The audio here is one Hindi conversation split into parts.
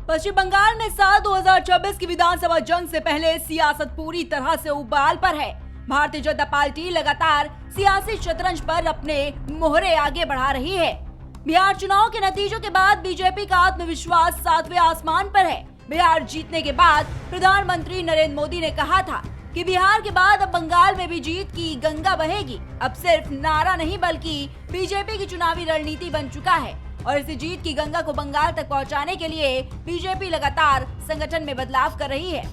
पश्चिम बंगाल में साल 2026 की विधानसभा जंग से पहले सियासत पूरी तरह से उबाल पर है। भारतीय जनता पार्टी लगातार सियासी शतरंज पर अपने मोहरे आगे बढ़ा रही है। बिहार चुनाव के नतीजों के बाद बीजेपी का आत्मविश्वास 7वें आसमान पर है। बिहार जीतने के बाद प्रधानमंत्री नरेंद्र मोदी ने कहा था कि बिहार के बाद अब बंगाल में भी जीत की गंगा बहेगी। अब सिर्फ नारा नहीं बल्कि बीजेपी की चुनावी रणनीति बन चुका है और इस जीत की गंगा को बंगाल तक पहुंचाने के लिए बीजेपी लगातार संगठन में बदलाव कर रही है।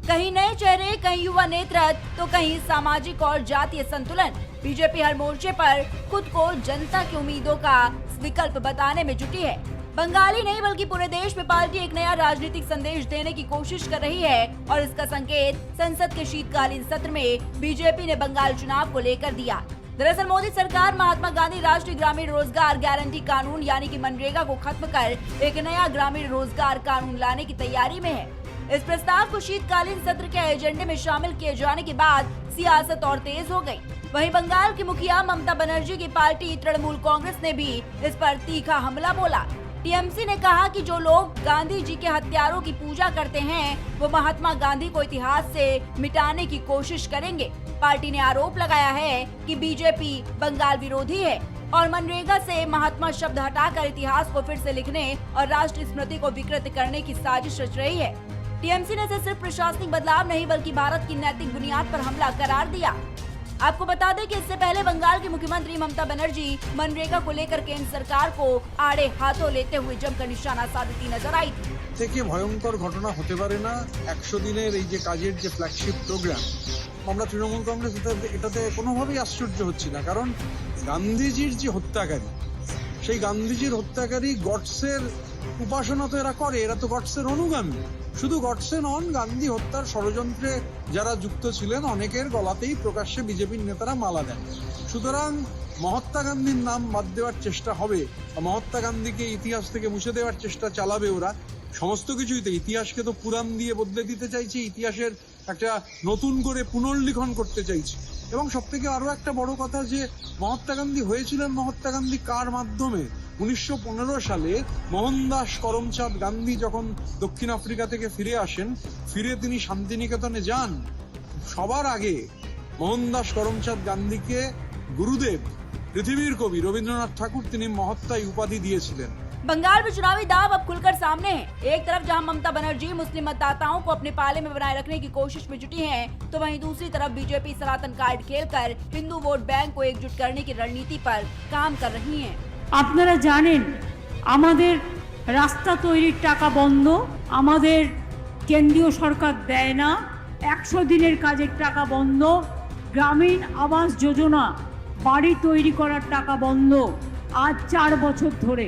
कहीं नए चेहरे, कहीं युवा नेतृत्व, तो कहीं सामाजिक और जातीय संतुलन। बीजेपी हर मोर्चे पर खुद को जनता की उम्मीदों का विकल्प बताने में जुटी है। बंगाली नहीं बल्कि पूरे देश में पार्टी एक नया राजनीतिक संदेश देने की कोशिश कर रही है और इसका संकेत संसद के शीतकालीन सत्र में बीजेपी ने बंगाल चुनाव को लेकर दिया। दरअसल मोदी सरकार महात्मा गांधी राष्ट्रीय ग्रामीण रोजगार गारंटी कानून यानी कि मनरेगा को खत्म कर एक नया ग्रामीण रोजगार कानून लाने की तैयारी में है। इस प्रस्ताव को शीतकालीन सत्र के एजेंडे में शामिल किए जाने के बाद सियासत और तेज हो गई। वहीं बंगाल की मुखिया ममता बनर्जी की पार्टी तृणमूल कांग्रेस ने भी इस पर तीखा हमला बोला। टीएमसी ने कहा कि जो लोग गांधी जी के हत्यारों की पूजा करते हैं वो महात्मा गांधी को इतिहास से मिटाने की कोशिश करेंगे। पार्टी ने आरोप लगाया है कि बीजेपी बंगाल विरोधी है और मनरेगा से महात्मा शब्द हटाकर इतिहास को फिर से लिखने और राष्ट्र स्मृति को विकृत करने की साजिश रच रही है। टीएमसी ने इसे सिर्फ प्रशासनिक बदलाव नहीं बल्कि भारत की नैतिक बुनियाद पर हमला करार दिया। आपको बता दें कि इससे पहले बंगाल की मुख्यमंत्री ममता बनर्जी मनरेगा को लेकर केंद्र सरकार को आड़े हाथों लेते हुए जमकर निशाना साधती नजर आई थी। থেকে ভয়ঙ্কর ঘটনা হতে পারে না 100 দিনের এই যে কাজের যে ফ্ল্যাগশিপ প্রোগ্রাম আমরা তৃণমূল কংগ্রেস এটাতে কোনোভাবেই আশ্চর্য হচ্ছি না, কারণ গান্ধীজির যে হত্যাকারী সেই গান্ধীজির হত্যাকারী গডসের উপাসনা তো এরা করে, এরা তো গডসের অনুগামী। শুধু গডসে নন, গান্ধী হত্যার ষড়যন্ত্রে যারা যুক্ত ছিলেন অনেকের গলাতেই প্রকাশ্যে বিজেপির নেতারা মালা দেন। সুতরাং মহাত্মা গান্ধীর নাম বাদ দেওয়ার চেষ্টা হবে, মহাত্মা গান্ধীকে ইতিহাস থেকে মুছে দেওয়ার চেষ্টা চালাবে ওরা। সমস্ত কিছুই তো ইতিহাসকে তো পুরাণ দিয়ে বদলে দিতে চাইছে, ইতিহাসের একটা নতুন করে পুনর্লিখন করতে চাইছে। এবং সব থেকে আরো একটা বড় কথা যে মহাত্মা গান্ধী হয়েছিলেন মহাত্মা গান্ধী কার মাধ্যমে? 1915 সালে মোহনদাস করমচাঁদ গান্ধী যখন দক্ষিণ আফ্রিকা থেকে ফিরে আসেন, ফিরে তিনি শান্তিনিকেতনে যান, সবার আগে মোহনদাস করমচাঁদ গান্ধীকে গুরুদেব পৃথিবীর কবি রবীন্দ্রনাথ ঠাকুর তিনি মহাত্মাই উপাধি দিয়েছিলেন। बंगाल में चुनावी दाव अब खुलकर सामने है। एक तरफ जहां ममता बनर्जी मुस्लिम मतदाताओं को अपने पाले में बनाए रखने की कोशिश में जुटी हैं, तो वहीं दूसरी तरफ बीजेपी सनातन कार्ड खेलकर हिंदू वोट बैंक को एकजुट करने की रणनीति पर काम कर रही है। আপনারা জানেন আমাদের রাস্তা তৈরির টাকা বন্ধ, আমাদের কেন্দ্রীয় সরকার দেয় না, 100 দিনের কাজের টাকা বন্ধ, গ্রামীণ আবাস যোজনা বাড়ি তৈরি করার টাকা বন্ধ আজ 4 বছর ধরে।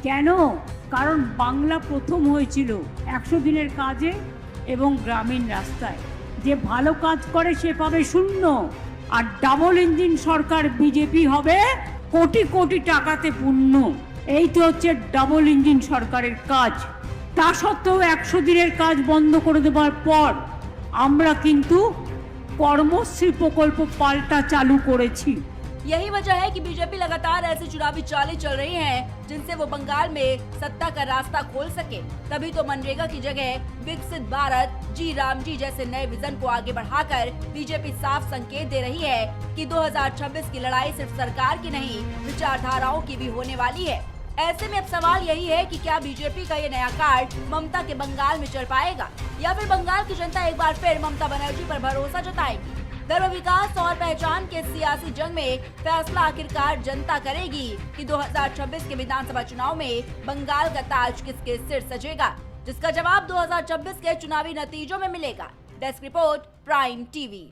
কেন? কারণ বাংলা প্রথম হয়েছিল 100 দিনের কাজে এবং গ্রামীণ রাস্তায়। যে ভালো কাজ করে সে পাবে 0, আর ডাবল ইঞ্জিন সরকার বিজেপি হবে কোটি কোটি টাকাতে পূর্ণ। এই তো হচ্ছে ডাবল ইঞ্জিন সরকারের কাজ। তা সত্ত্বেও 100 দিনের কাজ বন্ধ করে দেওয়ার পর আমরা কিন্তু কর্মশ্রী প্রকল্প পাল্টা চালু করেছি। यही वजह है कि बीजेपी लगातार ऐसी चुनावी चालें चल रही हैं जिनसे वो बंगाल में सत्ता का रास्ता खोल सके। तभी तो मनरेगा की जगह विकसित भारत, जी राम जी जैसे नए विजन को आगे बढ़ाकर बीजेपी साफ संकेत दे रही है कि 2026 की लड़ाई सिर्फ सरकार की नहीं विचारधाराओं की भी होने वाली है। ऐसे में अब सवाल यही है कि क्या बीजेपी का ये नया कार्ड ममता के बंगाल में चल पाएगा या फिर बंगाल की जनता एक बार फिर ममता बनर्जी पर भरोसा जताएगी। धर्म, विकास और पहचान के सियासी जंग में फैसला आखिरकार जनता करेगी कि 2026 के विधानसभा चुनाव में बंगाल का ताज किसके सिर सजेगा, जिसका जवाब 2026 के चुनावी नतीजों में मिलेगा। Desk report, prime TV.